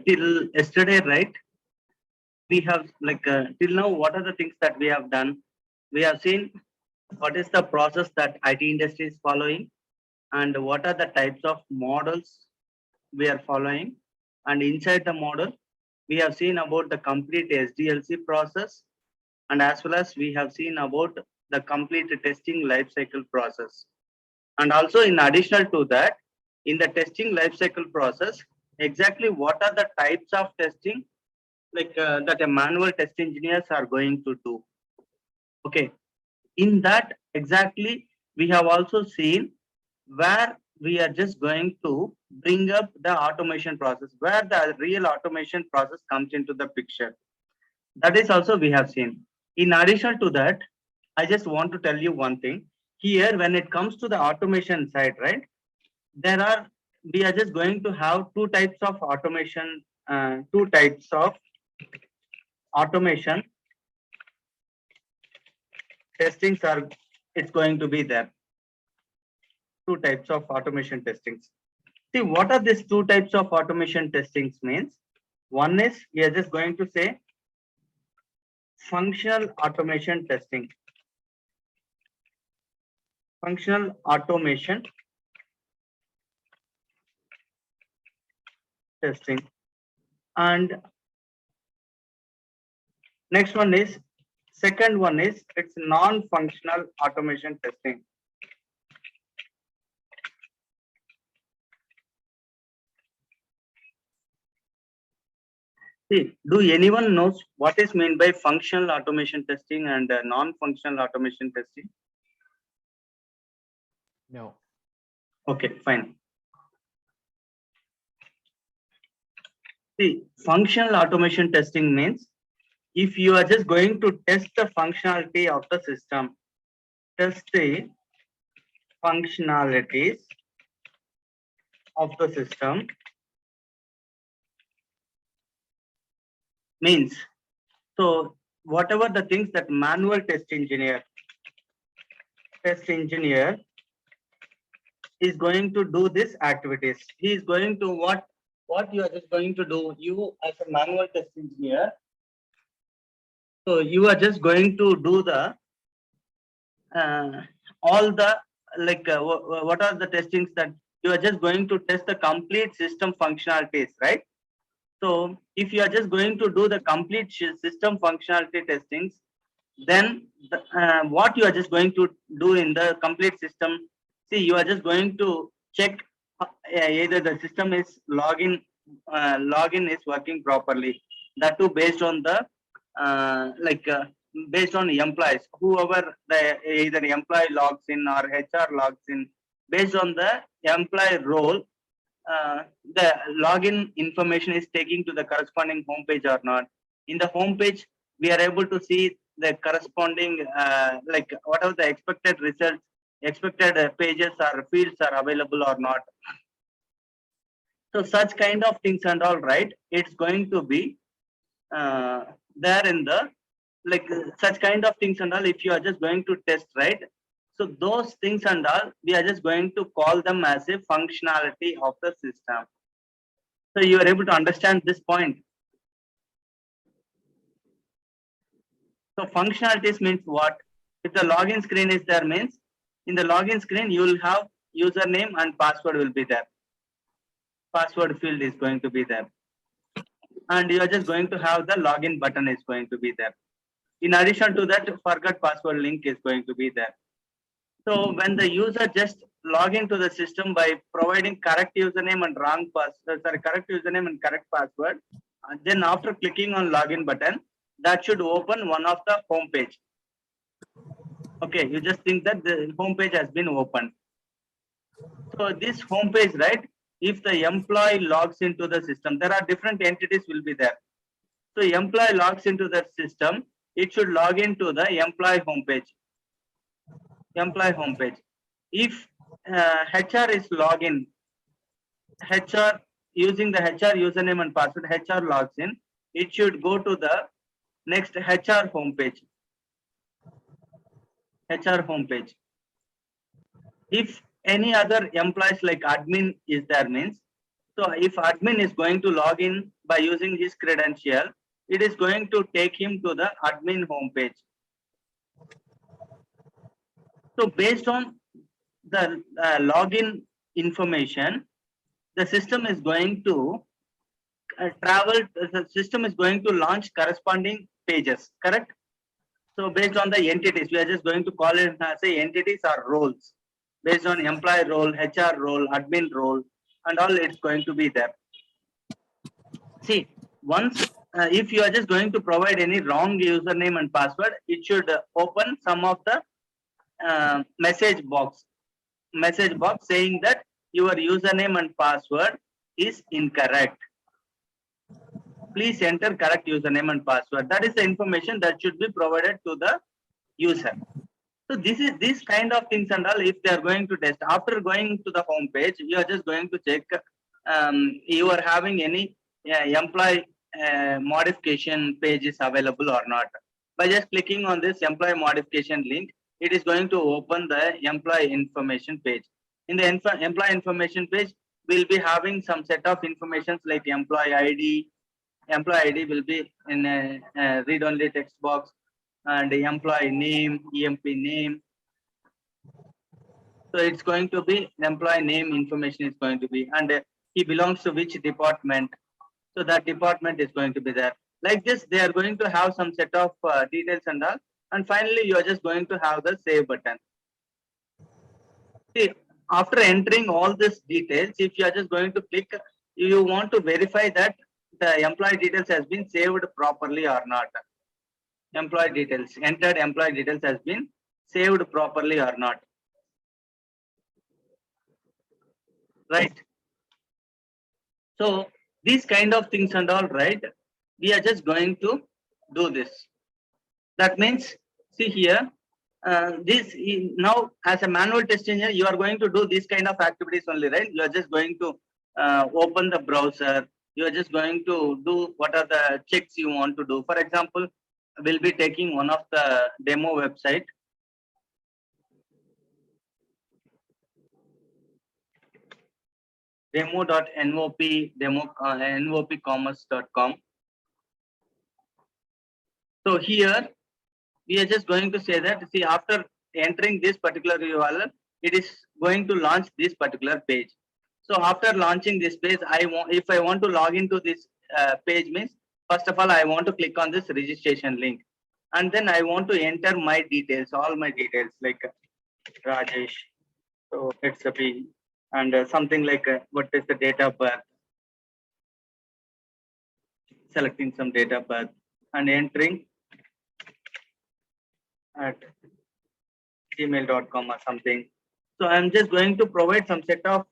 Till yesterday, right? We have till now, what are the things that we have done? We have seen what is the process that IT industry is following, and what are the types of models we are following. And inside the model, we have seen about the complete SDLC process, and as well as we have seen about the complete testing life cycle process. And also, in additional to that, in the testing life cycle process, exactly what are the types of testing that a manual test engineers are going to do. Okay, in that exactly, we have also seen where we are just going to bring up the automation process, where the real automation process comes into the picture. That is also we have seen. In addition to that, I just want to tell you one thing here. When it comes to the automation side, right, we are just going to have two types of automation, automation testings are, it's going to be there. Two types of automation testings. See, what are these two types of automation testings means? One is, we are just going to say functional automation testing. Functional automation testing. And next one is, second one is, it's non-functional automation testing. See, do anyone knows what is meant by functional automation testing and non-functional automation testing? No. Okay, fine. See, functional automation testing means if you are just going to test the functionality of the system, test the functionalities of the system, means, so whatever the things that manual test engineer is going to do this activities. He is going to what you are just going to do, you as a manual test engineer. So you are just going to do the all the what are the testings that you are just going to test the complete system functionalities, right? So if you are just going to do the complete system functionality testings, then what you are just going to do in the complete system, see, you are just going to check either the system is login is working properly. That too based on the based on employees, whoever either employee logs in or HR logs in, based on the employee role, the login information is taking to the corresponding homepage or not. In the homepage, we are able to see the corresponding whatever the expected results, expected pages or fields are available or not. So such kind of things and all, right, it's going to be there in the such kind of things and all, if you are just going to test, right? So those things and all, we are just going to call them as a functionality of the system. So you are able to understand this point. So functionalities means what? If the login screen is there, means in the login screen you will have username and password will be there. Password field is going to be there. And you are just going to have the login button is going to be there. In addition to that, forgot password link is going to be there. So when the user just log into the system by providing correct username and correct username and correct password, and then after clicking on login button, that should open one of the home page. Okay, you just think that the home page has been opened. So this home page, right? If the employee logs into the system, there are different entities will be there. So employee logs into that system, it should log into the employee homepage. Employee homepage. If HR is login, HR using the HR username and password, HR logs in, it should go to the next HR homepage. HR homepage. If any other employees like admin is there, means, so So if admin is going to log in by using his credential, it is going to take him to the admin homepage. So based on the login information, the system is going to the system is going to launch corresponding pages, correct? So based on the entities, we are just going to call it as say entities or roles. Based on employee role, HR role, admin role, and all, it's going to be there. See, once if you are just going to provide any wrong username and password, it should open some of the message box saying that your username and password is incorrect. Please enter correct username and password. That is the information that should be provided to the user. So this kind of things and all, if they are going to test, after going to the home page, you are just going to check you are having any employee modification page is available or not. By just clicking on this employee modification link, it is going to open the employee information page. In the employee information page, we'll be having some set of informations like employee ID. Employee ID will be in a read-only text box, and the employee name, EMP name. So it's going to be employee name information is going to be, and he belongs to which department. So that department is going to be there. Like this, they are going to have some set of details and all. And finally, you are just going to have the save button. See, after entering all these details, if you are just going to click, you want to verify that the employee details has been saved properly or not. Employee details, entered employee details has been saved properly or not. Right. So these kind of things and all, right, we are just going to do this. That means, see here, this now as a manual test engineer, you are going to do these kind of activities only, right? You are just going to open the browser. You are just going to do what are the checks you want to do. For example, we'll be taking one of the demo website. Demo.nwp, nwpcommerce.com. So here we are just going to say that, see, after entering this particular URL, it is going to launch this particular page. So after launching this page, if I want to log into this page, means first of all, I want to click on this registration link, and then I want to enter my details, all my details like Rajesh. So it's a P, and something like what is the date of birth, selecting some date of birth and entering at gmail.com or something. So I'm just going to provide some set of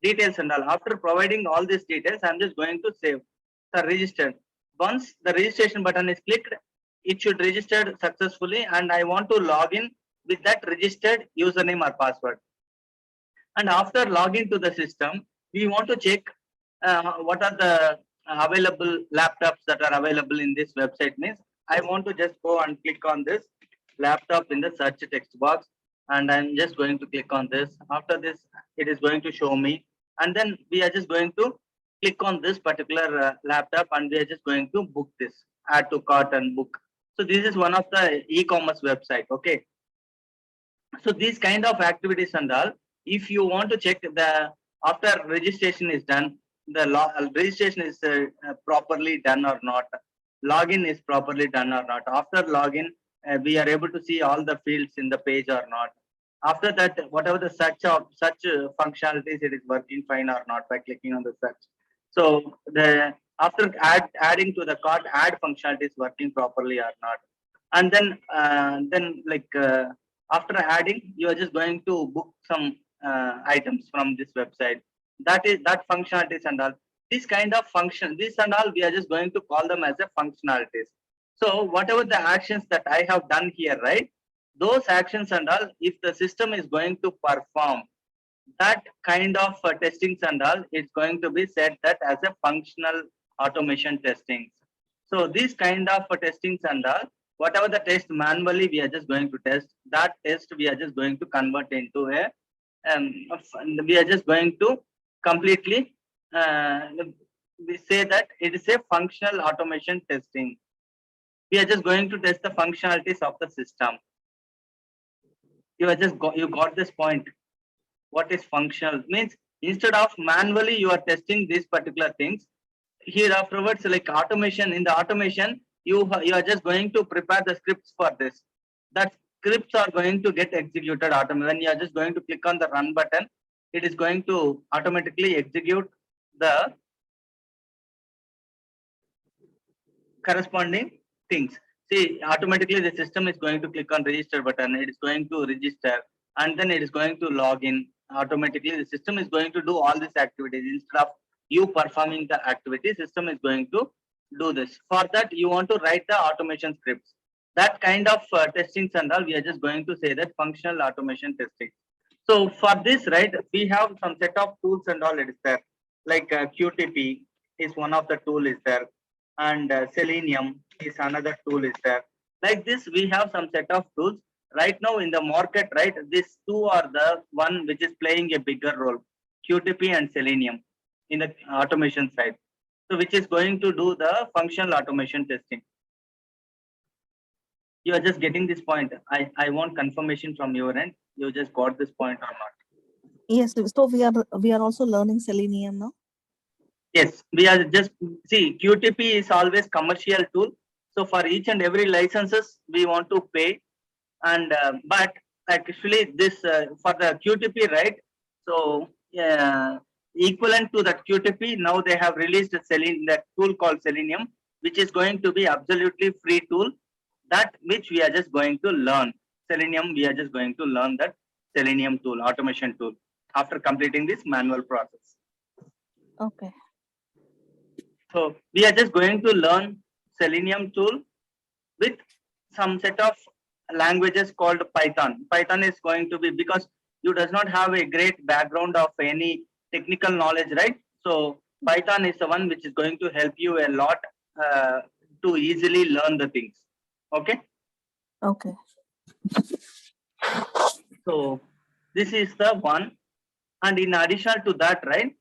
details and all. After providing all these details, I'm just going to save. So registered. Once the registration button is clicked, it should register successfully, and I want to log in with that registered username or password. And after login to the system, we want to check what are the available laptops that are available in this website. Means I want to just go and click on this laptop in the search text box, and I'm just going to click on this. After this, it is going to show me, and then we are just going to click on this particular laptop, and we are just going to book this, add to cart and book. So this is one of the e-commerce website. Okay. So these kind of activities and all, if you want to check the after registration is done, the registration is properly done or not, login is properly done or not. After login, we are able to see all the fields in the page or not. After that, whatever the search functionalities, it is working fine or not by clicking on the search. So the after adding to the cart, add functionality is working properly or not. And then like after adding, you are just going to book some items from this website. That functionalities and all. This kind of function, this and all, we are just going to call them as a functionalities. So whatever the actions that I have done here, right? Those actions and all, if the system is going to perform that kind of testings and all, it's going to be said that as a functional automation testing. So these kind of testings and all, whatever the test manually we are just going to test, that test we are just going to convert into a we are just going to completely we say that it is a functional automation testing. We are just going to test the functionalities of the system. You got this point. What is functional means, instead of manually you are testing these particular things, here afterwards, like automation, in the automation you are just going to prepare the scripts for this. That scripts are going to get executed automatically. When you are just going to click on the run button, it is going to automatically execute the corresponding things. See, automatically the system is going to click on register button, it is going to register, and then it is going to log in. Automatically the system is going to do all these activities. Instead of you performing the activity, system is going to do this. For that, you want to write the automation scripts. That kind of testings and all, we are just going to say that functional automation testing. So for this, right, we have some set of tools and all it is there. Like QTP is one of the tool is there, and Selenium is another tool is there. Like this, we have some set of tools right now in the market, right? These two are the one which is playing a bigger role, QTP and Selenium in the automation side. So which is going to do the functional automation testing. You are just getting this point. I want confirmation from your end. You just got this point or not? Yes, so we are also learning Selenium now. Yes, we are just, see, QTP is always commercial tool. So for each and every licenses we want to pay, and but actually this for the QTP, right? So equivalent to that QTP, now they have released that tool called Selenium, which is going to be absolutely free tool. That which we are just going to learn. Selenium, we are just going to learn that Selenium tool, automation tool, after completing this manual process. Okay. So we are just going to learn Selenium tool with some set of languages called Python. Python is going to be, because you does not have a great background of any technical knowledge, right? So Python is the one which is going to help you a lot to easily learn the things. Okay. Okay. So this is the one, and in addition to that, right,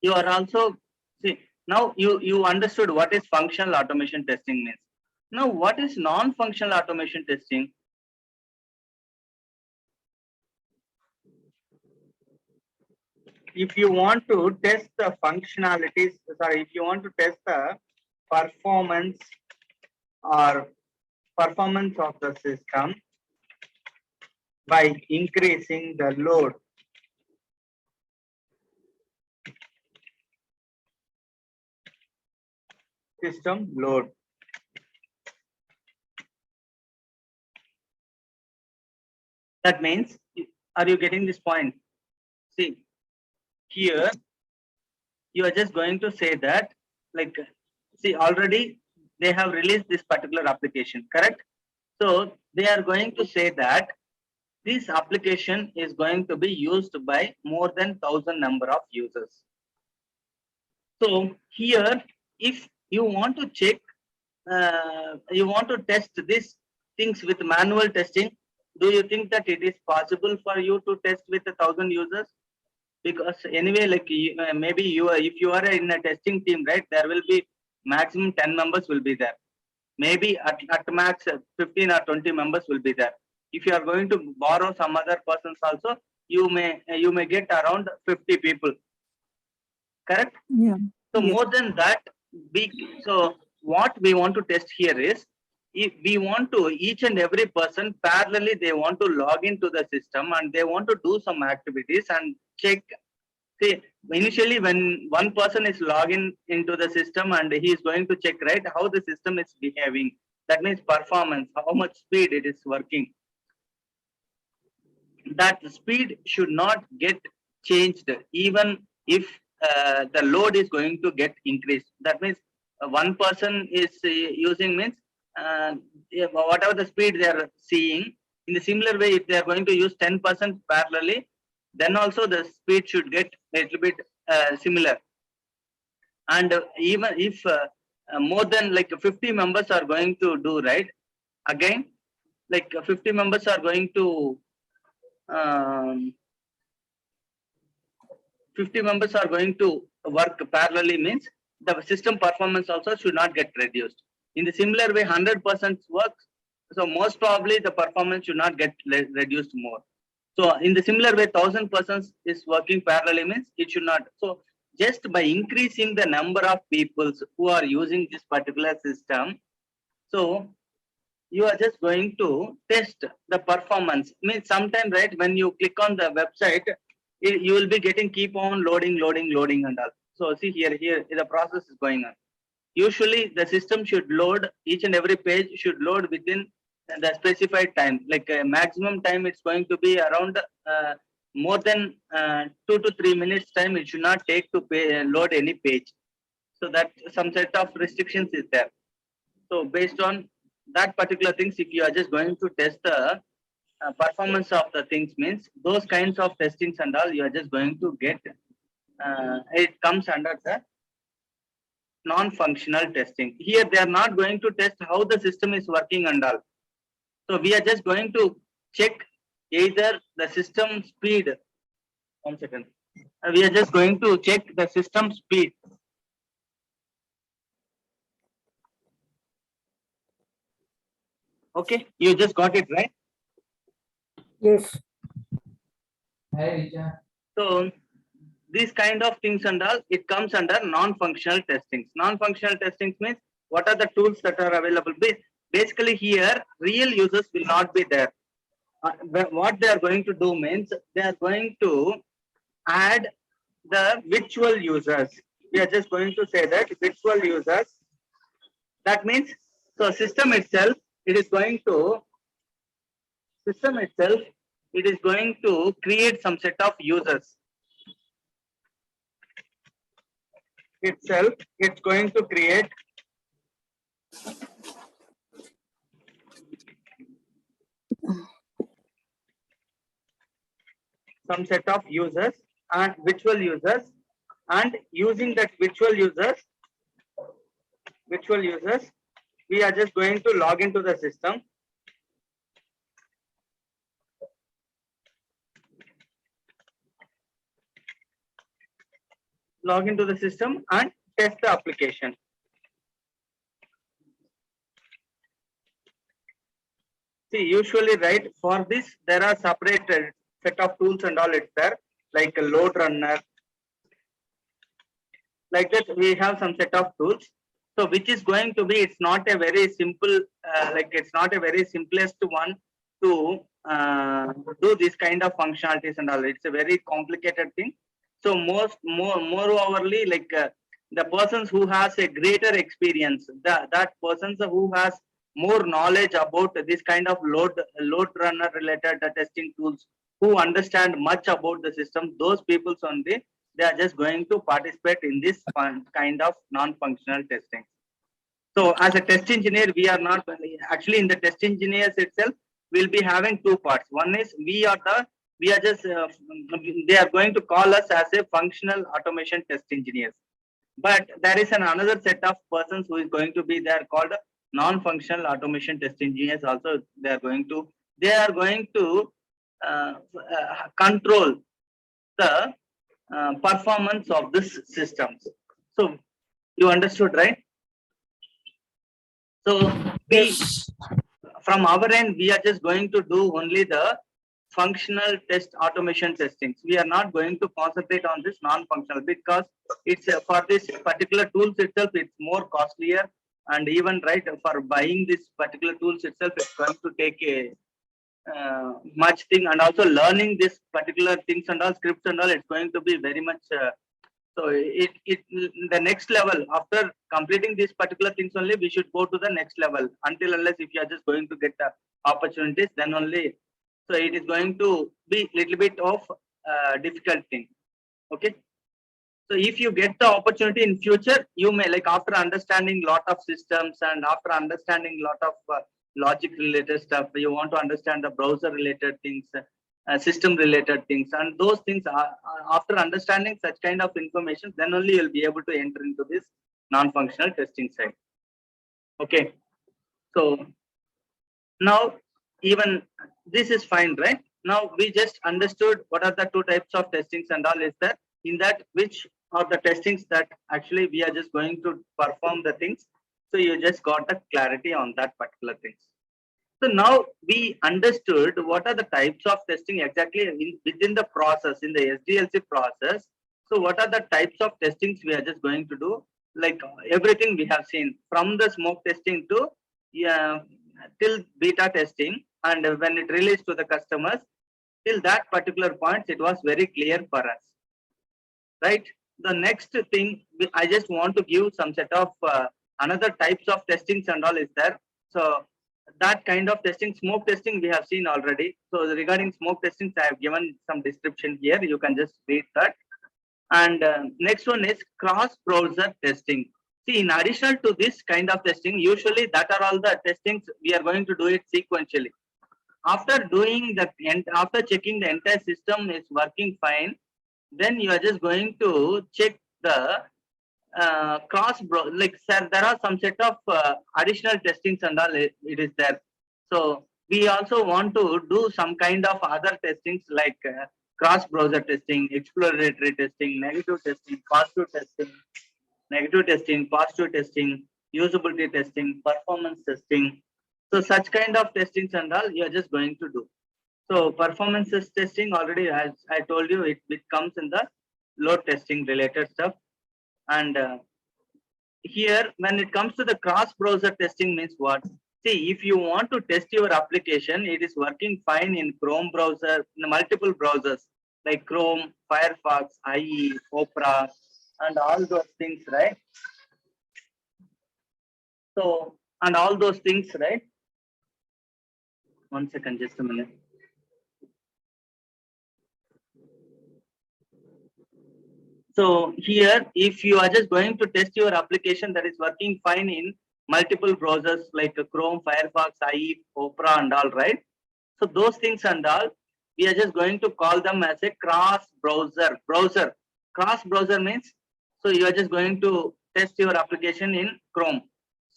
you are also, see, now you understood what is functional automation testing means. Now what is non-functional automation testing? If you want to test the functionalities, sorry, if you want to test the performance or performance of the system by increasing the load, system load. That means, are you getting this point? See, here you are just going to say that, like, see, already they have released this particular application, correct? So they are going to say that this application is going to be used by more than 1,000 number of users. So here, if you want to check, you want to test these things with manual testing, do you think that it is possible for you to test with 1,000 users? Because anyway, like maybe you are, if you are in a testing team, right, there will be maximum 10 members will be there. Maybe at max 15 or 20 members will be there. If you are going to borrow some other persons also, you may get around 50 people. Correct? Yeah. So Yes. more than that, so what we want to test here is, if we want to, each and every person parallelly, they want to log into the system and they want to do some activities and check. See, initially when one person is logging into the system and he is going to check, right, how the system is behaving. That means performance, how much speed it is working. That speed should not get changed even if the load is going to get increased. That means one person is using means whatever the speed they are seeing, in the similar way, if they are going to use 10% parallelly, then also the speed should get a little bit similar. And even if more than like 50 members are going to do, right, again, like 50 members are going to 50 members are going to work parallelly means the system performance also should not get reduced. In the similar way, 100% works. So most probably the performance should not get reduced more. So in the similar way, 1000 persons is working parallelly means it should not. So just by increasing the number of people who are using this particular system, so you are just going to test the performance. Means sometime, right, when you click on the website, you will be getting keep on loading and all. So see here the process is going on. Usually the system should load, each and every page should load within the specified time, like maximum time it's going to be around more than 2 to 3 minutes time. It should not take to load any page. So that some set of restrictions is there. So based on that particular things, if you are just going to test the performance of the things, means those kinds of testings and all, you are just going to get it comes under the non-functional testing. Here they are not going to test how the system is working and all. So we are just going to check either the system speed. 1 second. We are just going to check the system speed. Okay, you just got it right. Yes. So these kind of things and all, it comes under non-functional testings. Non-functional testings means what are the tools that are available. Basically here, real users will not be there. What they are going to do means they are going to add the virtual users. We are just going to say that virtual users. That means, so system itself, it is going to create some set of users. It's going to create some set of users and virtual users, and using that virtual users, we are just going to log into the system. Log into the system and test the application. See, usually, right, for this there are separated set of tools and all it's there, like a load runner. Like that, we have some set of tools. So which is going to be, it's not a very simple, it's not a very simplest one to do this kind of functionalities and all. It's a very complicated thing. So moreoverly, like the persons who has a greater experience, that persons who has more knowledge about this kind of load runner related testing tools, who understand much about the system, those people only, they are just going to participate in this kind of non-functional testing. So as a test engineer, we are not actually in the test engineers itself, we'll be having two parts. One is they are going to call us as a functional automation test engineers. But there is another set of persons who is going to be there called non-functional automation test engineers. Also, they are going to control the performance of this systems. So you understood, right? So from our end, we are just going to do only the functional test automation testings. We are not going to concentrate on this non-functional, because it's for this particular tools itself, it's more costlier, and even right for buying this particular tools itself, it's going to take a much thing, and also learning this particular things and all, scripts and all, it's going to be very much so the next level, after completing these particular things only, we should go to the next level. Until unless if you are just going to get the opportunities, then only. So it is going to be little bit of difficult thing. Okay. So if you get the opportunity in future, you may, like after understanding lot of systems and after understanding lot of logic related stuff, you want to understand the browser related things, system related things, and those things are, after understanding such kind of information, then only you'll be able to enter into this non-functional testing side. Okay. So now even this is fine, right? Now we just understood what are the two types of testings and all is that. in that which are the testings that actually we are just going to perform the things. So you just got the clarity on that particular things. So now we understood what are the types of testing exactly within the process, in the SDLC process. So what are the types of testings we are just going to do? Like everything we have seen from the smoke testing to till beta testing, and when it released to the customers, till that particular point, it was very clear for us, right? The next thing, I just want to give some set of another types of testings and all is there. So that kind of testing, smoke testing, we have seen already. So regarding smoke testing, I have given some description here. You can just read that. And next one is cross-browser testing. See, in addition to this kind of testing, usually that are all the testings we are going to do it sequentially. After doing the after checking the entire system is working fine, then you are just going to check the like sir, there are some set of additional testings and all it is there. So we also want to do some kind of other testings like cross browser testing, exploratory testing, negative testing, positive testing, positive testing, usability testing, performance testing. So such kind of testings and all you are just going to do. So performance testing already, as I told you, it comes in the load testing related stuff. And here, when it comes to the cross-browser testing means what? See, if you want to test your application, it is working fine in Chrome browser, in multiple browsers like Chrome, Firefox, IE, Opera, and all those things, right? So, and all those things, right? 1 second, just a minute. So here, if you are just going to test your application that is working fine in multiple browsers like Chrome, Firefox, IE, Opera and all, right? So those things and all, we are just going to call them as a cross-browser. Cross-browser means, so you are just going to test your application in Chrome.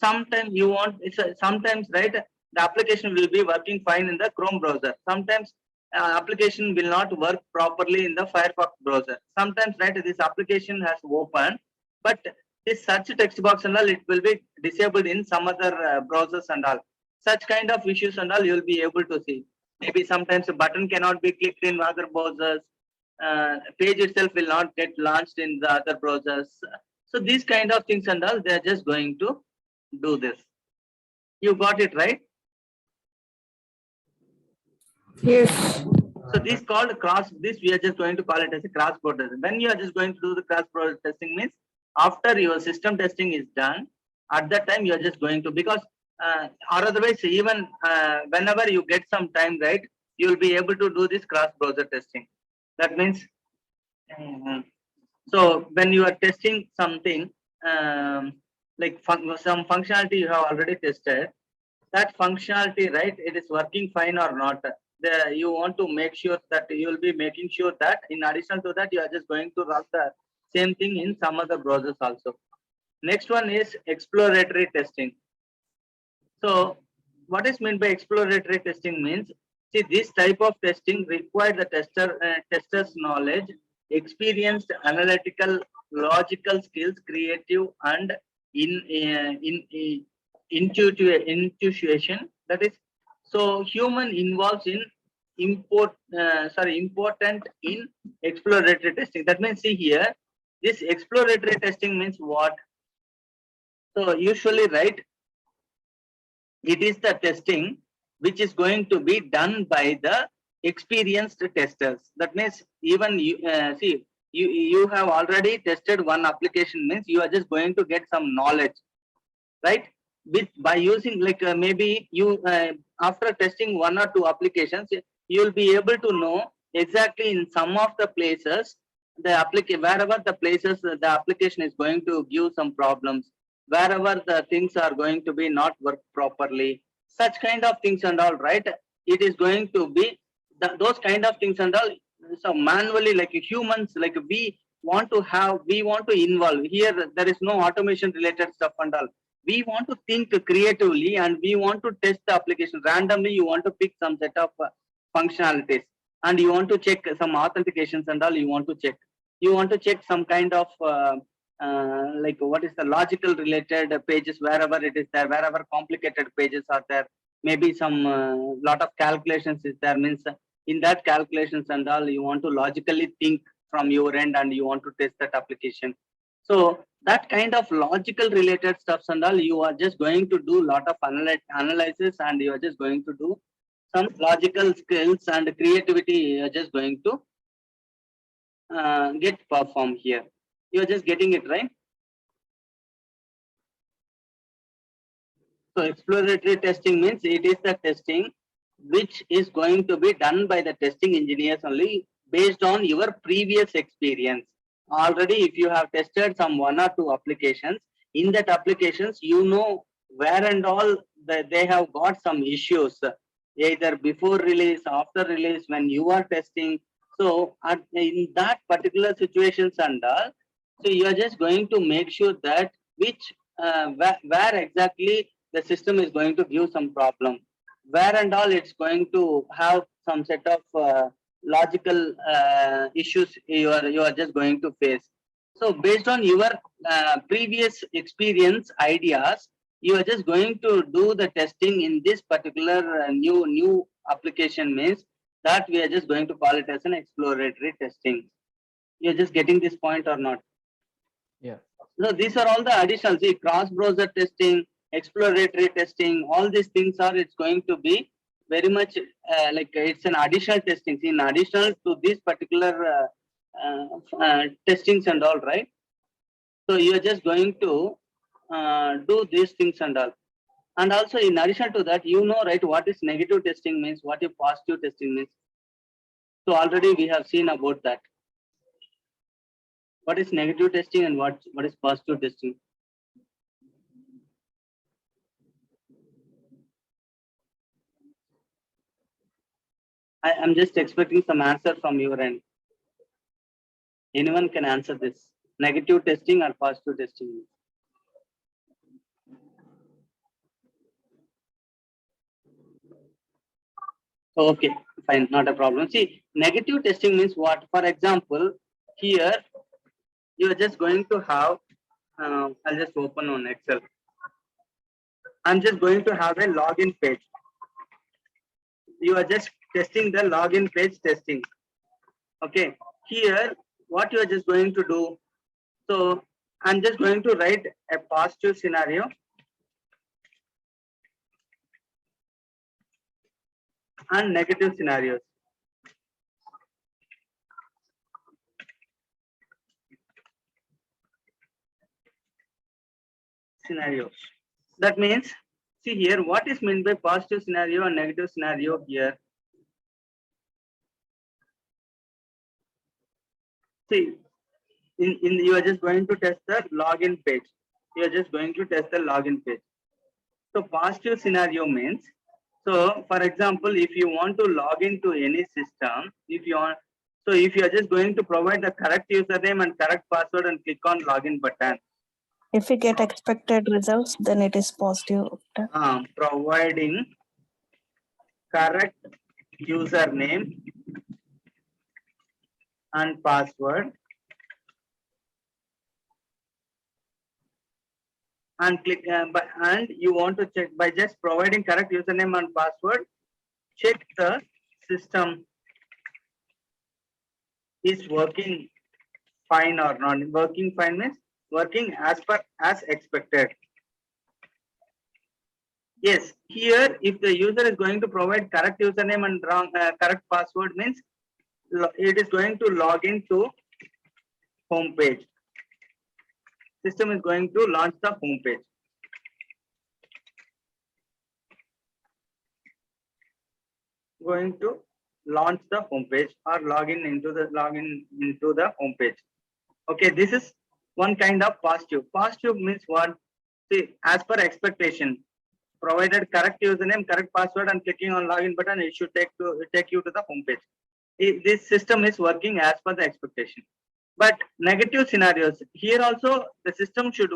Sometimes you want, sometimes, right, the application will be working fine in the Chrome browser. Sometimes application will not work properly in the Firefox browser. Sometimes, right, this application has opened, but this search text box and all, it will be disabled in some other browsers and all. Such kind of issues and all you will be able to see. Maybe sometimes a button cannot be clicked in other browsers. Page itself will not get launched in the other browsers. So these kind of things and all, they are just going to do this. You got it, right? Yes. So this called this we are just going to call it as a cross-browser. When you are just going to do the cross-browser testing means after your system testing is done, at that time you are just going to, because or otherwise even whenever you get some time, right, you will be able to do this cross-browser testing. That means, so when you are testing something like some functionality you have already tested, that functionality, right, it is working fine or not. You want to make sure that you will be making sure that in addition to that, you are just going to run the same thing in some other browsers also. Next one is exploratory testing. So what is meant by exploratory testing means, see, this type of testing requires the tester's knowledge, experienced analytical, logical skills, creative and intuition. That is, so human involves in important in exploratory testing. That means, see here, this exploratory testing means what? So usually, right, it is the testing which is going to be done by the experienced testers. That means even you see, you have already tested one application means you are just going to get some knowledge, right? By using like maybe you after testing 1 or 2 applications, you will be able to know exactly in some of the places wherever the places the application is going to give some problems, wherever the things are going to be not work properly, such kind of things and all, right? It is going to be those kind of things and all. So manually, like humans, like we want to involve here. There is no automation related stuff and all. We want to think creatively and we want to test the application randomly. You want to pick some set of functionalities and you want to check some authentications and all you want to check. you want to check some kind of like what is the logical related pages, wherever it is there, wherever complicated pages are there, maybe some lot of calculations is there, means in that calculations and all, you want to logically think from your end and you want to test that application. So that kind of logical related stuffs and all, you are just going to do lot of analysis, and you are just going to do some logical skills and creativity. You are just going to get perform here. You are just getting it right. So exploratory testing means it is the testing which is going to be done by the testing engineers only based on your previous experience. Already, if you have tested some 1 or 2 applications, in that applications, you know where and all they have got some issues, either before release, after release, when you are testing. So in that particular situations and all, so you are just going to make sure that which where exactly the system is going to give some problem, where and all it's going to have some set of logical issues you are just going to face. So based on your previous experience ideas, you are just going to do the testing in this particular new application, means that we are just going to call it as an exploratory testing. You're just getting this point or not? Yeah. So these are all the additional, see, cross-browser testing, exploratory testing, all these things are, it's going to be very much like it's an additional testing, in additional to these particular testings and all, right? So you're just going to do these things and all. And also in addition to that, you know, right, what is negative testing means, what is positive testing means. So already we have seen about that. What is negative testing and what is positive testing? I am just expecting some answer from your end. Anyone can answer this. Negative testing or positive testing? Okay, fine, not a problem. See, negative testing means what? For example, here you are just going to have, I'll just open on Excel. I'm just going to have a login page. You are just testing the login page testing. Okay, here what you are just going to do. So I'm just going to write a positive scenario and negative scenarios. Scenarios. That means, see here, what is meant by positive scenario and negative scenario here? See, you are just going to test the login page. You are just going to test the login page. So positive scenario means, so for example, if you want to log into any system, if you are just going to provide the correct username and correct password and click on login button. If we get expected results, then it is positive. Providing correct username and password and click and you want to check by just providing correct username and password, check the system is working fine or not. Working fine means working as expected. Yes, here if the user is going to provide correct username and wrong correct password, means it is going to log into home page. System is going to launch the home page. Going to launch the home page or login into the home page. Okay, this is one kind of positive. Positive means what? See, as per expectation, provided correct username, correct password, and clicking on login button, it should take you to the home page. This system is working as per the expectation. But negative scenarios, here also the system should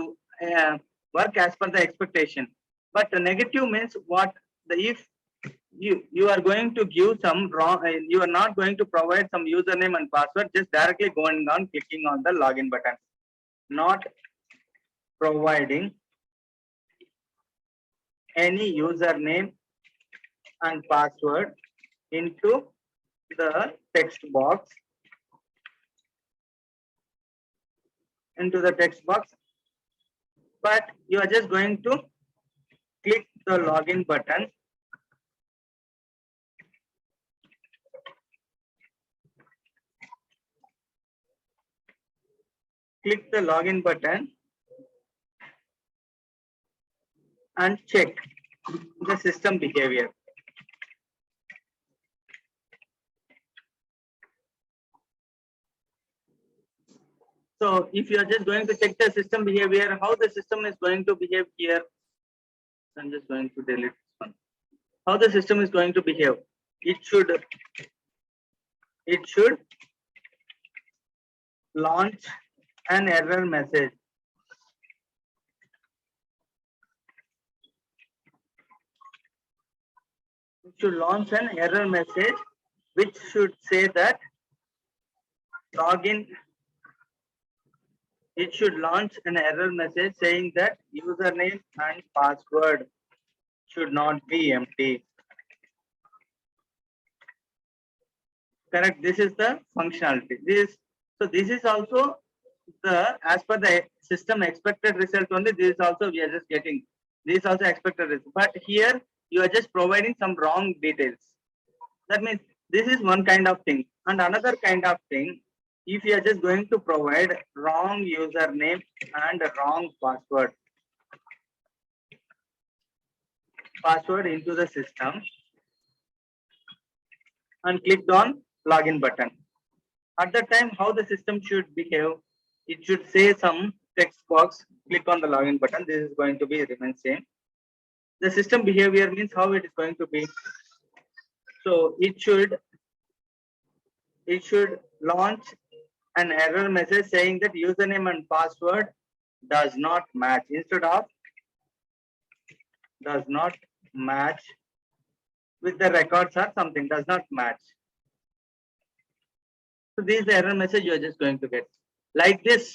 work as per the expectation. But the negative means what? If you are going to give some wrong, you are not going to provide some username and password, just directly going on clicking on the login button, not providing any username and password into the text box, but you are just going to click the login button. Click the login button and check the system behavior. So if you are just going to check the system behavior, how the system is going to behave here, I'm just going to delete this one. How the system is going to behave? It should launch an error message. It should launch an error message which should say that login. It should launch an error message saying that username and password should not be empty. Correct. This is the functionality. This is also the, as per the system expected result only. This is also we are just getting. This is also expected result. But here you are just providing some wrong details. That means this is one kind of thing. And another kind of thing, if you are just going to provide wrong username and wrong password into the system and clicked on login button. At that time, how the system should behave, it should say some text box, click on the login button. This is going to be remain same. The system behavior means how it is going to be. So it should launch an error message saying that username and password does not match, instead of does not match with the records or something, does not match. So this is the error message you are just going to get like this.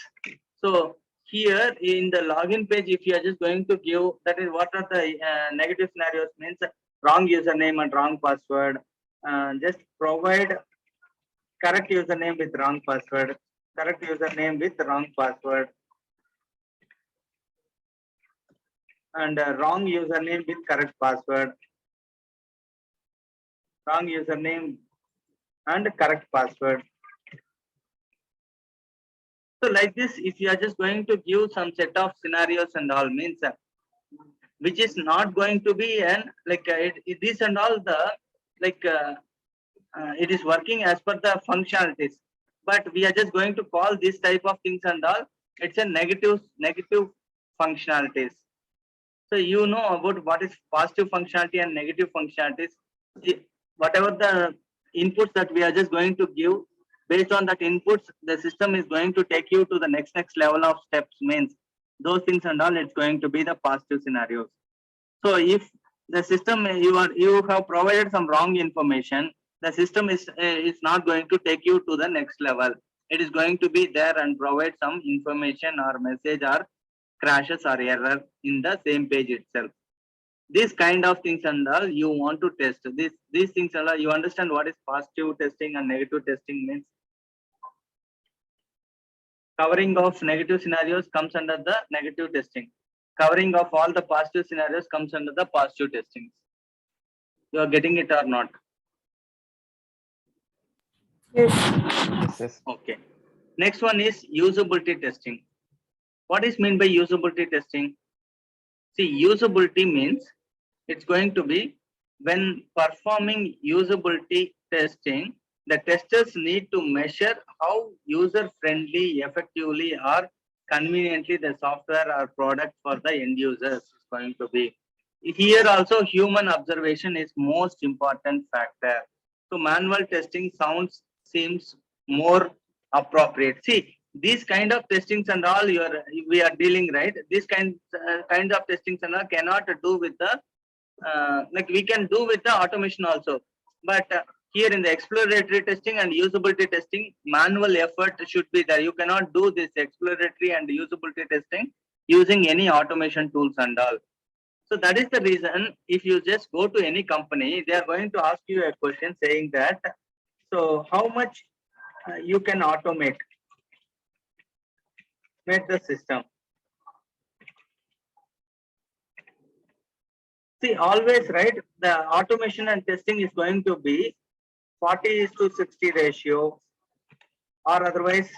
So here in the login page, if you are just going to give, that is what are the negative scenarios, means wrong username and wrong password. Just provide correct username with wrong password, correct username with wrong password, and wrong username with correct password, wrong username and correct password. So like this, if you are just going to give some set of scenarios and all, means which is not going to be an like this and all the like it is working as per the functionalities, but we are just going to call this type of things and all, it's a negative functionalities. So you know about what is positive functionality and negative functionalities. Whatever the inputs that we are just going to give, based on that inputs, the system is going to take you to the next level of steps, means those things and all, it's going to be the positive scenarios. So if the system you have provided some wrong information, the system is not going to take you to the next level. It is going to be there and provide some information or message or crashes or error in the same page itself. These kind of things and all you want to test. These things and all, you understand what is positive testing and negative testing means. Covering of negative scenarios comes under the negative testing. Covering of all the positive scenarios comes under the positive testing. You are getting it or not? Yes. Yes. Okay. Next one is usability testing. What is meant by usability testing? See, usability means it's going to be when performing usability testing, the testers need to measure how user-friendly, effectively, or conveniently the software or product for the end users is going to be. Here also human observation is most important factor. So manual testing seems more appropriate. See, these kind of testings and all we are dealing, right? These kinds of testings and all cannot do with the like we can do with the automation also, but here in the exploratory testing and usability testing, manual effort should be there. You cannot do this exploratory and usability testing using any automation tools and all. So that is the reason, if you just go to any company, they are going to ask you a question saying that, so how much you can automate the system. See, always, right, the automation and testing is going to be 40:60 ratio, or otherwise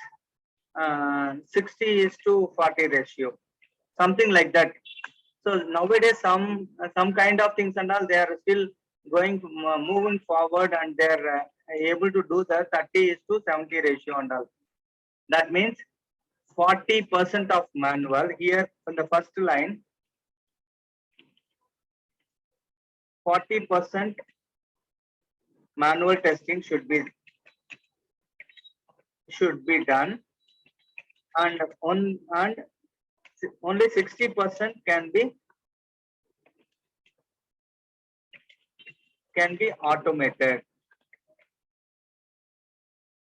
60:40 ratio, something like that. So nowadays, some kind of things and all, they are still going moving forward, and they're able to do the 30:70 ratio and all. That means 40% of manual here on the first line. 40% manual testing should be done, and only 60% can be automated.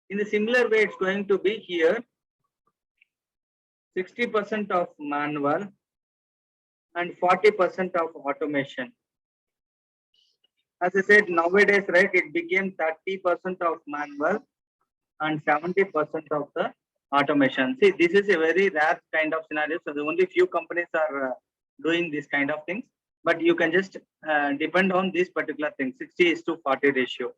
In the similar way, it's going to be here 60% of manual and 40% of automation. As I said, nowadays, right, it became 30% of manual and 70% of the automation. See, this is a very rare kind of scenario. So the only few companies are doing this kind of things, but you can just depend on this particular thing, 60:40 ratio.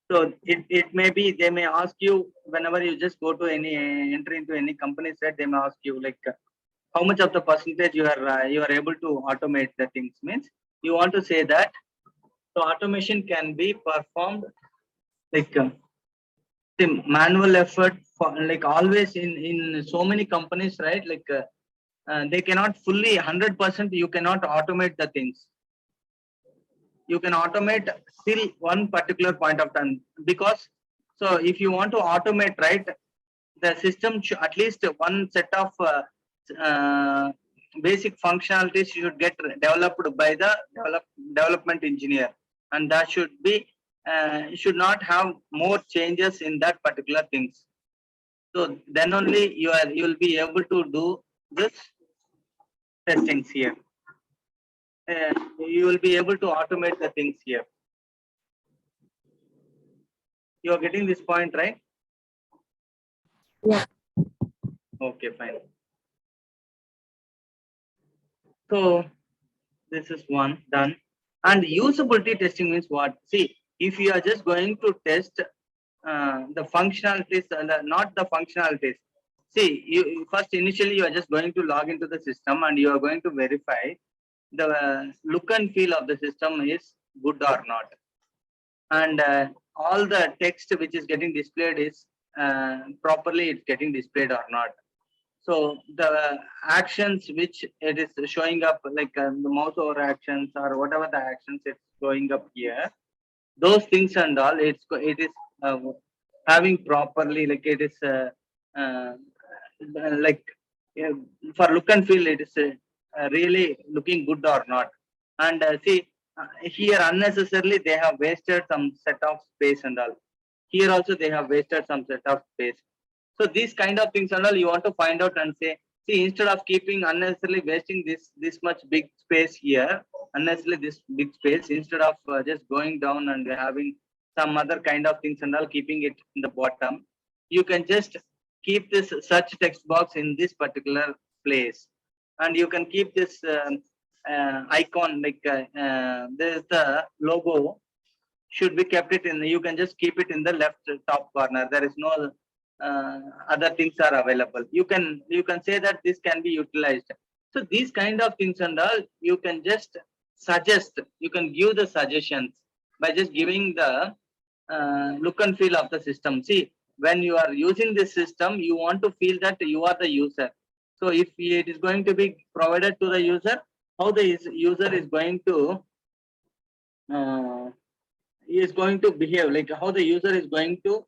So it may be, they may ask you whenever you just go to any enter into any company set, they may ask you like how much of the percentage you are able to automate the things. Means you want to say that so automation can be performed like the manual effort for like always in so many companies, right? Like they cannot fully 100%. You cannot automate the things. You can automate still one particular point of time, because so if you want to automate, right, the system should at least one set of basic functionalities should get developed by the development engineer, and that should be should not have more changes in that particular things. So then only you will be able to do this testings here. You will be able to automate the things here. You are getting this point, right? Yeah. Okay, fine. So this is one done. And usability testing means what? See, if you are just going to test the functionalities, not the functionalities. See, you first initially you are just going to log into the system and you are going to verify the look and feel of the system is good or not, and all the text which is getting displayed is properly it's getting displayed or not. So the actions which it is showing up, like the mouse over actions or whatever the actions it's showing up here, those things and all, it is having properly, like it is like for look and feel, it is really looking good or not. And see, here unnecessarily they have wasted some set of space and all. Here also they have wasted some set of space. So these kind of things and all you want to find out and say, see, instead of keeping unnecessarily wasting this much big space here, unnecessarily this big space, instead of just going down and having some other kind of things and all, keeping it in the bottom, you can just keep this such text box in this particular place, and you can keep this icon, like there's the logo should be kept it in, you can just keep it in the left top corner. There is no other things are available. You can say that this can be utilized. So these kind of things and all, you can just suggest, you can give the suggestions by just giving the look and feel of the system. See, when you are using this system, you want to feel that you are the user. So if it is going to be provided to the user, how the user is going to behave, like how the user is going to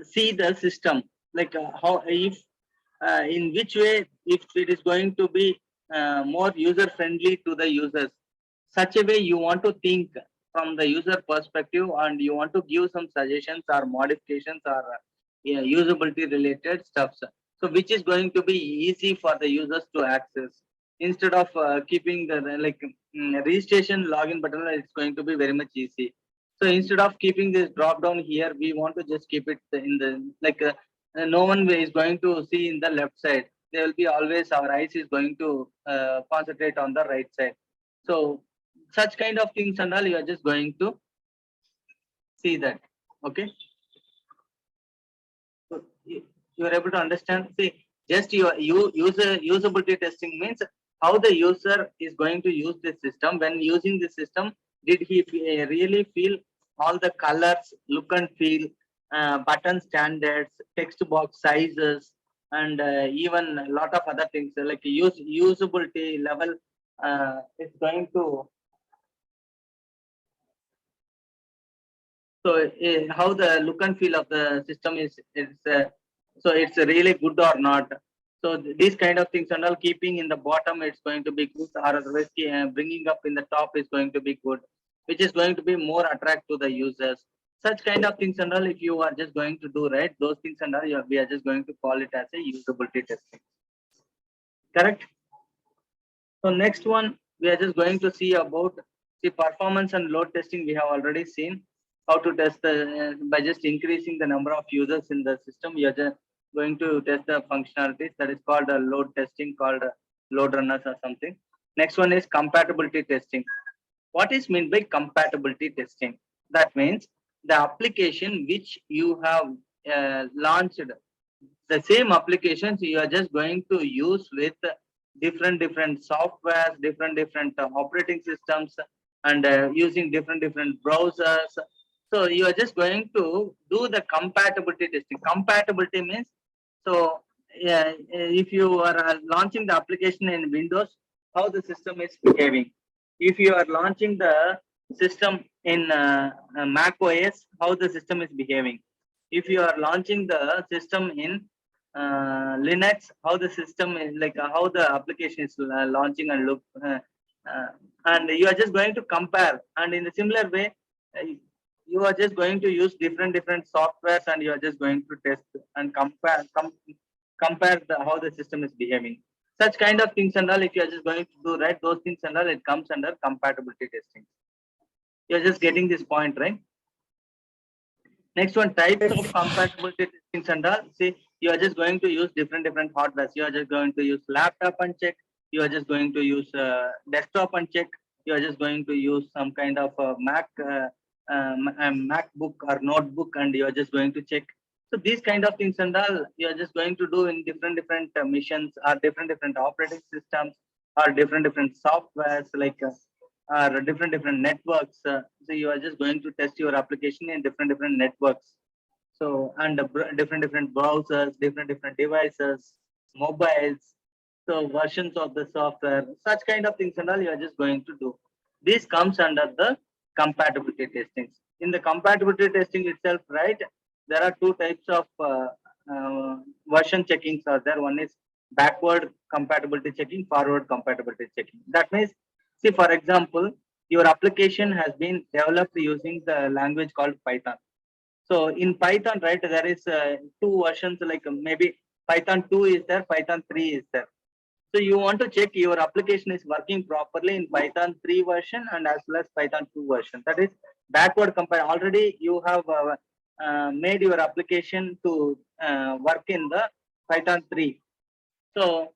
see the system, like how, if in which way, if it is going to be more user friendly to the users. Such a way you want to think from the user perspective, and you want to give some suggestions or modifications or yeah, usability related stuffs. So which is going to be easy for the users to access instead of keeping the like registration login button. It's going to be very much easy. So instead of keeping this drop down here, we want to just keep it in the like no one is going to see in the left side. There will be always our eyes is going to concentrate on the right side. So such kind of things and all, you are just going to see that. Okay. So you are able to understand. See, just your usability testing means how the user is going to use the system. When using the system, did he really feel all the colors, look and feel, button standards, text box sizes, and even a lot of other things like usability level is going to. So how the look and feel of the system is so it's really good or not. So these kind of things and all, keeping in the bottom it's going to be good, or otherwise bringing up in the top is going to be good, which is going to be more attract to the users. Such kind of things and all, if you are just going to do right, those things and all, we are just going to call it as a usability testing. Correct? So next one, we are just going to see about the performance and load testing. We have already seen how to test the by just increasing the number of users in the system. We are just going to test the functionalities. That is called a load testing, called load runners or something. Next one is compatibility testing. What is meant by compatibility testing? That means the application which you have launched, the same applications you are just going to use with different softwares, different operating systems, and using different browsers. So you are just going to do the compatibility testing. Compatibility means, so yeah, if you are launching the application in Windows, how the system is behaving. If you are launching the system in Mac OS, how the system is behaving. If you are launching the system in Linux, how the system is like how the application is launching and look, and you are just going to compare. And in a similar way, you are just going to use different softwares, and you are just going to test and compare how the system is behaving. Such kind of things and all, if you are just going to do right, those things and all, it comes under compatibility testing. You are just getting this point, right? Next one, types of compatibility testings and all. See, you are just going to use different hardware. You are just going to use laptop and check. You are just going to use desktop and check. You are just going to use some kind of MacBook or notebook, and you are just going to check. So these kind of things and all, you are just going to do in different missions, or different operating systems, or different softwares, like or different networks. So you are just going to test your application in different networks. So and different browsers, different devices, mobiles. So versions of the software, such kind of things and all, you are just going to do. This comes under the compatibility testing. In the compatibility testing itself, right, there are two types of version checkings are there. One is backward compatibility checking, forward compatibility checking. That means, see, for example, your application has been developed using the language called Python. So in Python, right, there is two versions, like maybe Python 2 is there, Python 3 is there. So you want to check your application is working properly in Python 3 version and as well as Python 2 version. That is backward compare. Already you have made your application to work in the Python 3. So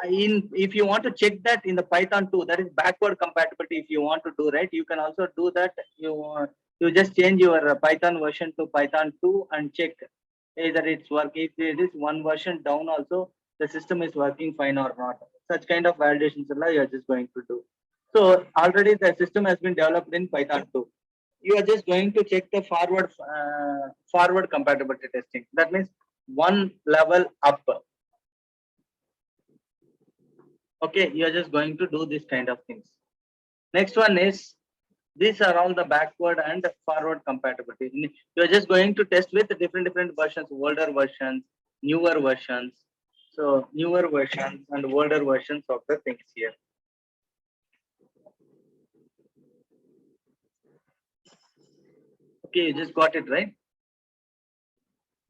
if you want to check that in the Python 2, that is backward compatibility. If you want to do, right, you can also do that. You just change your Python version to Python 2 and check either it's working. If it is one version down also, the system is working fine or not. Such kind of validations you are just going to do. So already the system has been developed in Python 2. You are just going to check the forward compatibility testing. That means one level up. Okay, you are just going to do this kind of things. Next one is, these are all the backward and forward compatibility. You are just going to test with different versions, older versions, newer versions. So newer versions and older versions of the things here. Okay, you just got it right.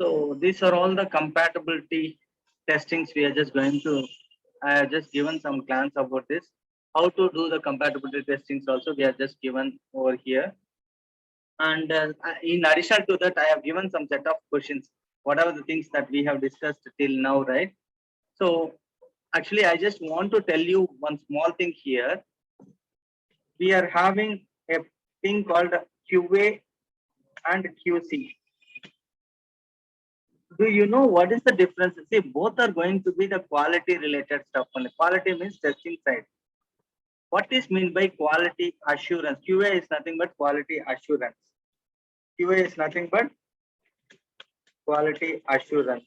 So these are all the compatibility testings we are just going to. I have just given some glance about this. How to do the compatibility testings also we are just given over here. And in addition to that, I have given some set of questions. What are the things that we have discussed till now, right? So actually, I just want to tell you one small thing here. We are having a thing called QA and QC. Do you know what is the difference? See, both are going to be the quality related stuff. And quality means testing side. What is meant by quality assurance? QA is nothing but quality assurance. QA is nothing but quality assurance.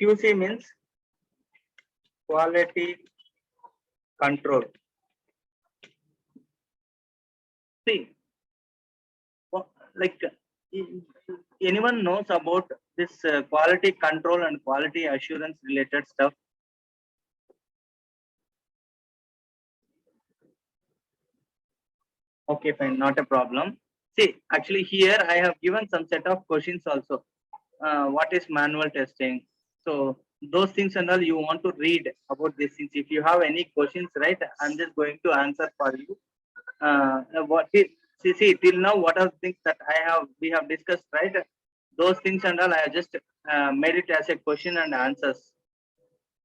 QC means quality control. See, like anyone knows about this quality control and quality assurance related stuff? Okay, fine, not a problem. See, actually here I have given some set of questions also. What is manual testing? So those things and all you want to read about these things. If you have any questions, right, I'm just going to answer for you. What is, see till now what are the things that we have discussed, right? Those things and all I have just made it as a question and answers.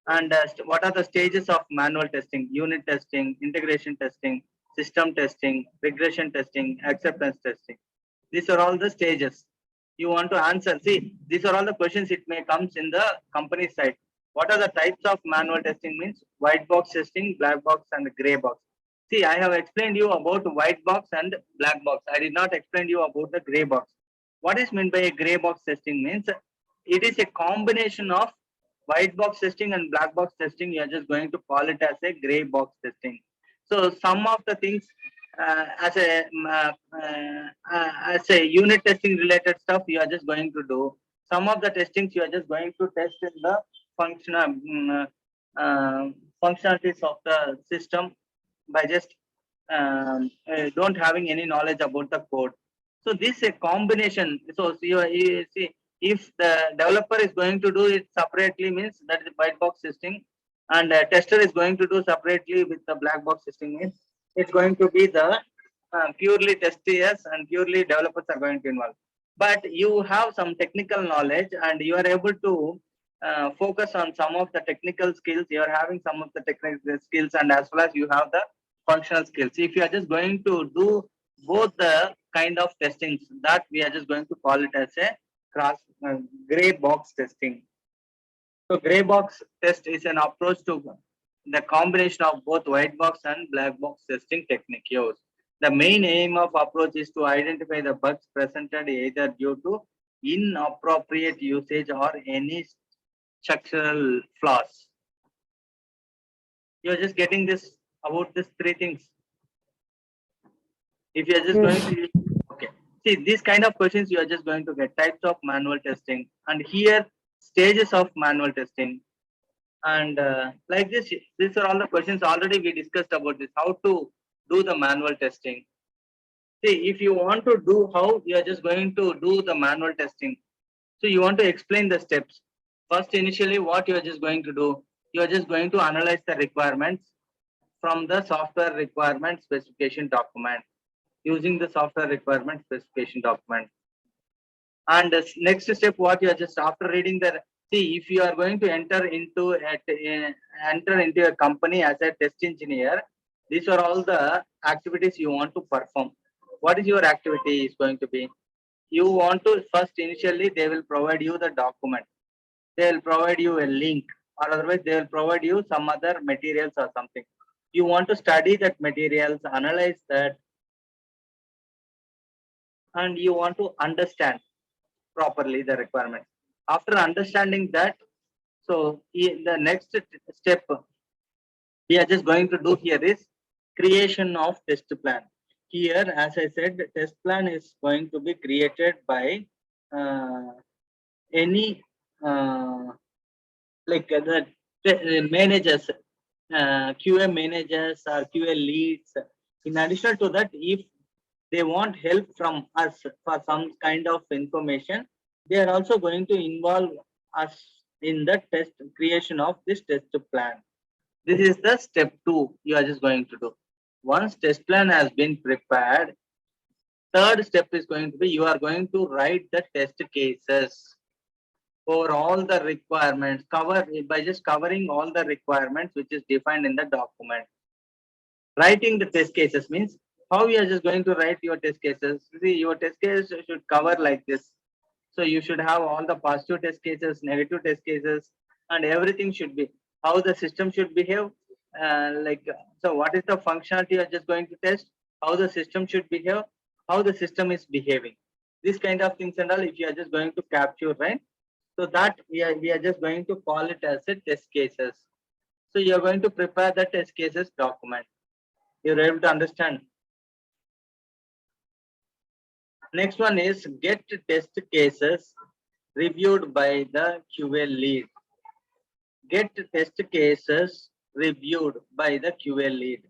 And what are the stages of manual testing? Unit testing, integration testing, system testing, regression testing, acceptance testing. These are all the stages you want to answer. See, these are all the questions it may comes in the company side. What are the types of manual testing means? White box testing, black box and gray box. See, I have explained you about white box and black box. I did not explain you about the gray box. What is meant by a gray box testing means it is a combination of white box testing and black box testing. You are just going to call it as a gray box testing. So some of the things as a unit testing related stuff you are just going to do. Some of the testings you are just going to test in the functionalities of the system by just don't having any knowledge about the code. So this is a combination. So you see, if the developer is going to do it separately, means that is white box testing, and tester is going to do separately with the black box testing, means it's going to be the purely testers and purely developers are going to involve. But you have some technical knowledge and you are able to focus on some of the technical skills. You are having some of the technical skills and as well as you have the functional skills. If you are just going to do both the kind of testings, that we are just going to call it as a gray box testing. So gray box test is an approach to the combination of both white box and black box testing technique used. The main aim of approach is to identify the bugs presented either due to inappropriate usage or any structural flaws. You're just getting this about these three things. If you're just going to use, okay. See, these kind of questions you are just going to get types of manual testing, and here stages of manual testing. And like this, these are all the questions already we discussed about this, how to do the manual testing. See, if you want to do how, you are just going to do the manual testing. So you want to explain the steps. First, initially, what you are just going to do, you are just going to analyze the requirements from the software requirement specification document, using the software requirement specification document. And the next step, what you are just after reading the, see, if you are going to enter into a company as a test engineer, these are all the activities you want to perform. What is your activity is going to be? You want to first initially they will provide you the document. They will provide you a link, or otherwise they will provide you some other materials or something. You want to study that materials, analyze that, and you want to understand properly the requirements. After understanding that, so the next step we are just going to do here is creation of test plan. Here, as I said, the test plan is going to be created by any like the managers, QA managers or QA leads. In addition to that, if they want help from us for some kind of information, they are also going to involve us in the test creation of this test plan. This is the step 2 you are just going to do. Once test plan has been prepared, third step is going to be you are going to write the test cases for all the requirements, cover by just covering all the requirements which is defined in the document. Writing the test cases means how you are just going to write your test cases. See, your test case should cover like this. So you should have all the positive test cases, negative test cases, and everything should be how the system should behave. So what is the functionality you are just going to test? How the system should behave? How the system is behaving? This kind of things and all. If you are just going to capture, right? So that we are just going to call it as a test cases. So you are going to prepare the test cases document. You're able to understand. Next one is get test cases reviewed by the QA lead. Get test cases reviewed by the QA lead.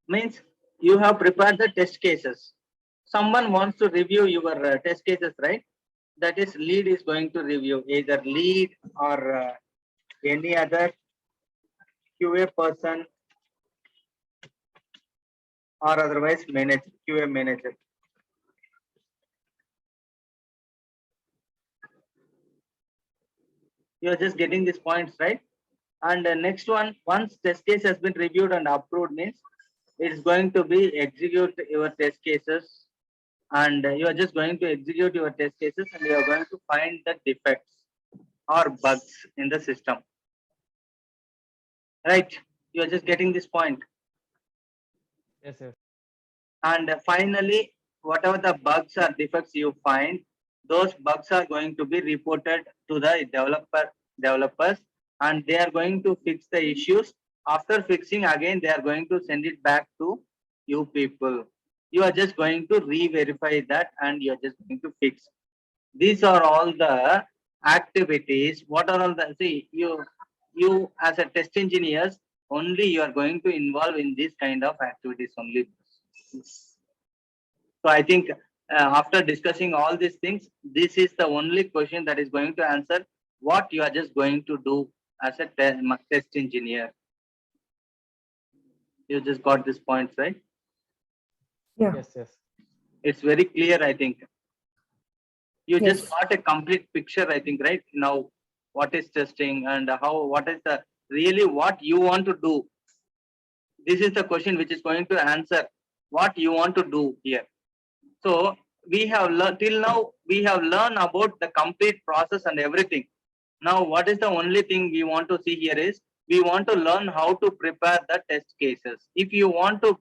Means you have prepared the test cases. Someone wants to review your test cases, right? That is, lead is going to review, either lead or any other QA person or otherwise manager, QA manager. You are just getting these points, right? And the next one, once test case has been reviewed and approved, means it is going to be execute your test cases, and you are just going to execute your test cases, and you are going to find the defects or bugs in the system. Right? You are just getting this point. Yes, yes. And finally, whatever the bugs or defects you find, those bugs are going to be reported to the developers, and they are going to fix the issues. After fixing, again they are going to send it back to you people. You are just going to re-verify that, and you are just going to fix. These are all the activities. What are all the, see, you as a test engineers, only you are going to involve in this kind of activities only. So I think after discussing all these things, this is the only question that is going to answer what you are just going to do as a test engineer. You just got this points, right? Yeah. Yes, yes. It's very clear, I think. You Yes. just got a complete picture, I think, right? Now, what is testing and how, what is the really what you want to do? This is the question which is going to answer what you want to do here. So we have learned till now, we have learned about the complete process and everything. Now, what is the only thing we want to see here is we want to learn how to prepare the test cases. If you want to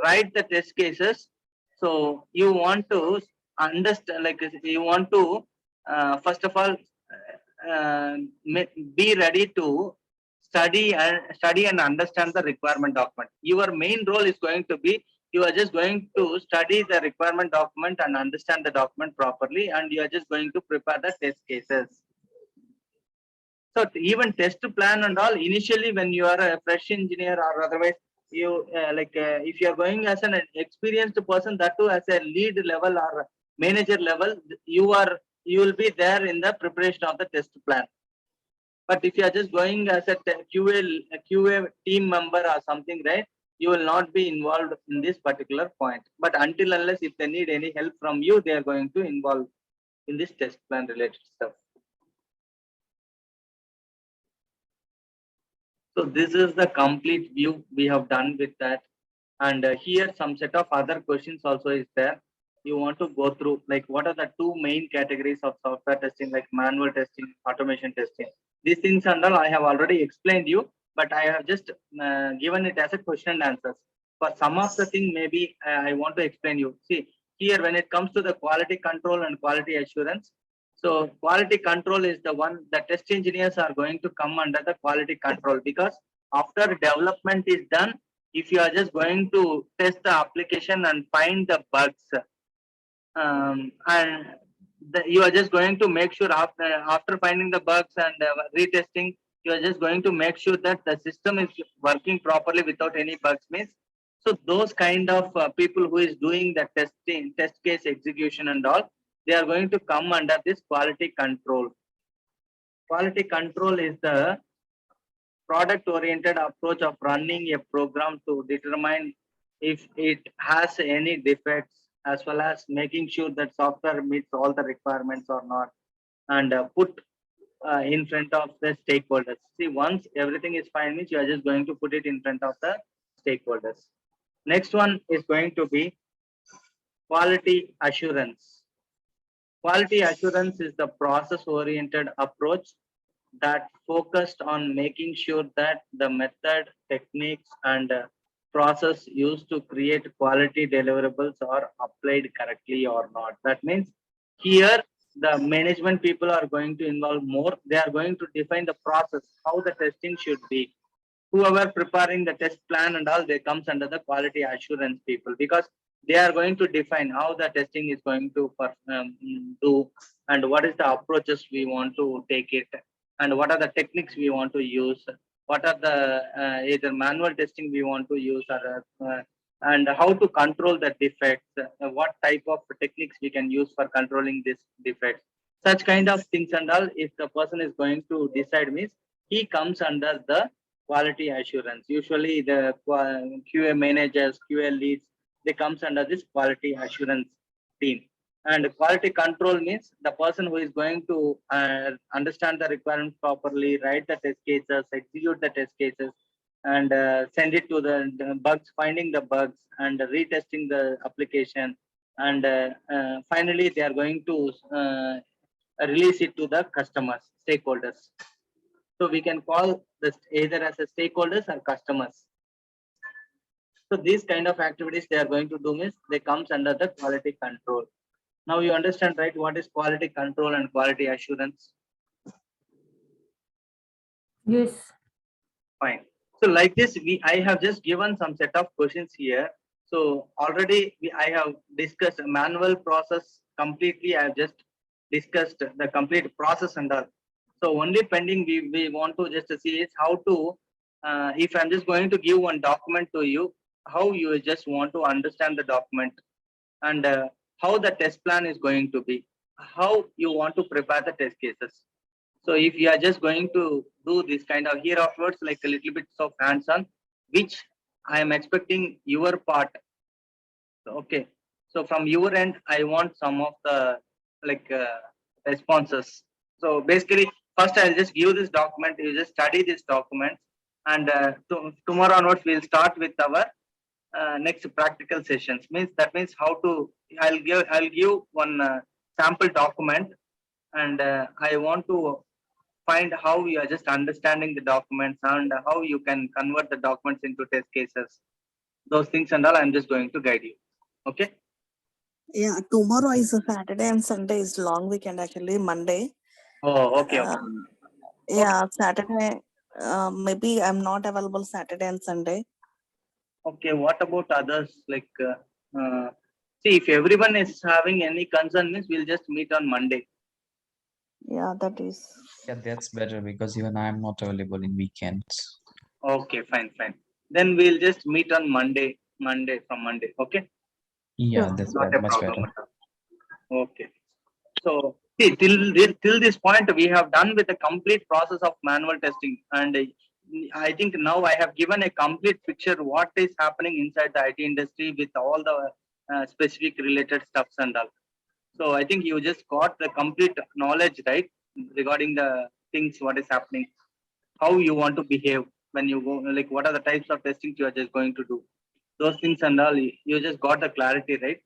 write the test cases, so you want to understand, like you want to first of all be ready to study and understand the requirement document. Your main role is going to be you are just going to study the requirement document and understand the document properly, and you are just going to prepare the test cases. So even test plan and all, initially when you are a fresh engineer or otherwise, you if you are going as an experienced person, that too as a lead level or manager level, you will be there in the preparation of the test plan. But if you are just going as a QA team member or something, right, you will not be involved in this particular point. But until unless if they need any help from you, they are going to involve in this test plan related stuff. So this is the complete view we have done with that. And here some set of other questions also is there. You want to go through, like what are the two main categories of software testing, like manual testing, automation testing. These things and all I have already explained you, but I have just given it as a question and answers. For some of the thing, maybe I want to explain you. See, here when it comes to the quality control and quality assurance, so quality control is the one the test engineers are going to come under the quality control, because after development is done, if you are just going to test the application and find the bugs, and you are just going to make sure after finding the bugs and retesting, you are just going to make sure that the system is working properly without any bugs means. So those kind of people who is doing the testing, test case execution and all, they are going to come under this quality control. Quality control is the product oriented approach of running a program to determine if it has any defects, as well as making sure that software meets all the requirements or not, and put in front of the stakeholders. See, once everything is fine means you are just going to put it in front of the stakeholders. Next one is going to be quality assurance. Quality assurance is the process oriented approach that focused on making sure that the method, techniques, and process used to create quality deliverables are applied correctly or not. That means here the management people are going to involve more. They are going to define the process, how the testing should be. Whoever preparing the test plan and all, they comes under the quality assurance people, because they are going to define how the testing is going to do, and what is the approaches we want to take it, and what are the techniques we want to use, what are the either manual testing we want to use, or and how to control the defects, what type of techniques we can use for controlling this defects. Such kind of things and all, if the person is going to decide means, he comes under the quality assurance. Usually the QA managers, QA leads, they comes under this quality assurance team. And quality control means the person who is going to understand the requirements properly, write the test cases, execute the test cases, and send it to the bugs, finding the bugs, and retesting the application. And finally, they are going to release it to the customers, stakeholders. So we can call this either as a stakeholders or customers. So these kind of activities they are going to do means they comes under the quality control. Now you understand, right, what is quality control and quality assurance? Yes. Fine. So like this, I have just given some set of questions here. So already I have discussed a manual process completely. I have just discussed the complete process and all. So only pending we want to just see is how to, if I'm just going to give one document to you, how you just want to understand the document, and how the test plan is going to be, how you want to prepare the test cases. So if you are just going to do this kind of here afterwards, like a little bit of hands-on, which I am expecting your part. Okay. So from your end, I want some of the responses. So basically, first I'll just give this document. You just study this document, and tomorrow onwards we'll start with our next practical sessions. That means how to. I'll give one sample document, and I want to find how you are just understanding the documents and how you can convert the documents into test cases. Those things and all, I'm just going to guide you. Okay. Yeah, tomorrow is a Saturday and Sunday is long weekend actually, Monday. Oh, okay. Okay. Yeah, Saturday, maybe I'm not available Saturday and Sunday. Okay. What about others? See, if everyone is having any concern, means we'll just meet on Monday. Yeah, that is. Yeah, that's better because even I am not available in weekends. Okay, fine. Then we'll just meet on Monday. From Monday. Okay. Yeah, Sure. that's Not a much problem better. at all. Okay. So see, till this point, we have done with the complete process of manual testing, and I think now I have given a complete picture what is happening inside the IT industry with all the specific related stuffs and all. So I think you just got the complete knowledge, right, regarding the things what is happening, how you want to behave when you go, like what are the types of testing you are just going to do. Those things and all, you just got the clarity, right?